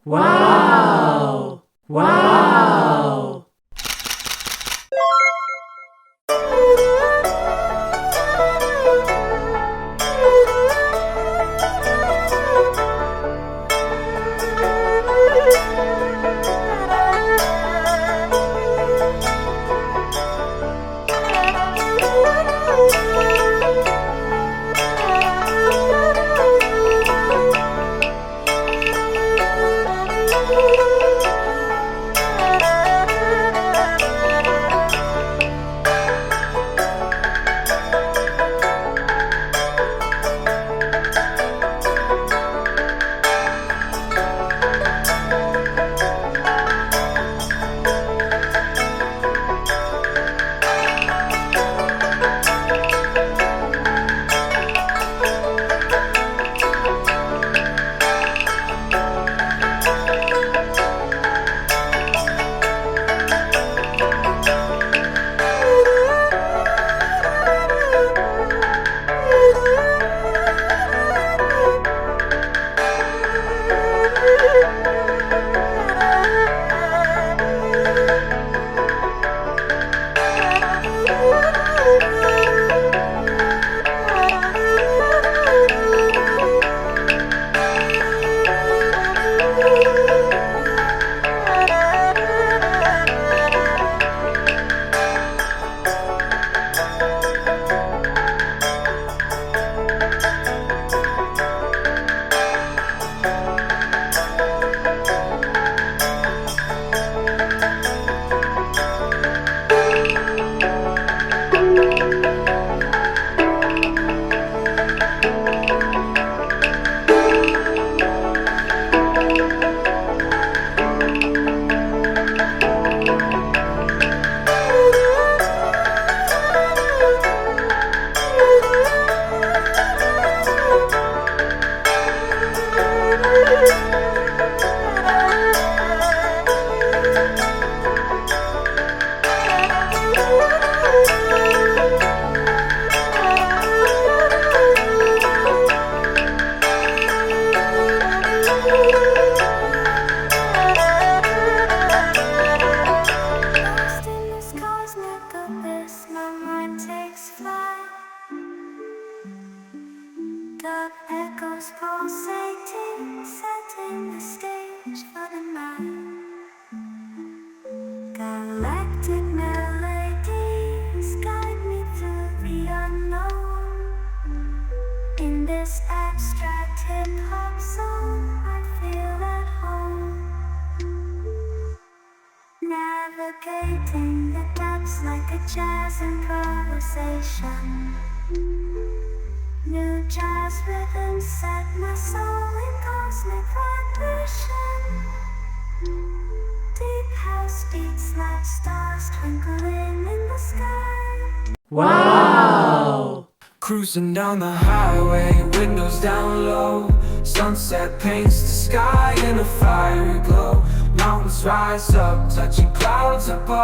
Wow! Wow! The echoes pulsating, setting the stage for the night. Galactic melodies guide me through the unknown. In this abstract hip-hop zone, I feel at home. Navigating the depths like a jazz improvisation. New jazz rhythms set my soul in cosmic vibration. Deep house beats like stars twinkling in the sky. Wow! Cruising down the highway, windows down low. Sunset paints the sky in a fiery glow. Mountains rise up, touching clouds above.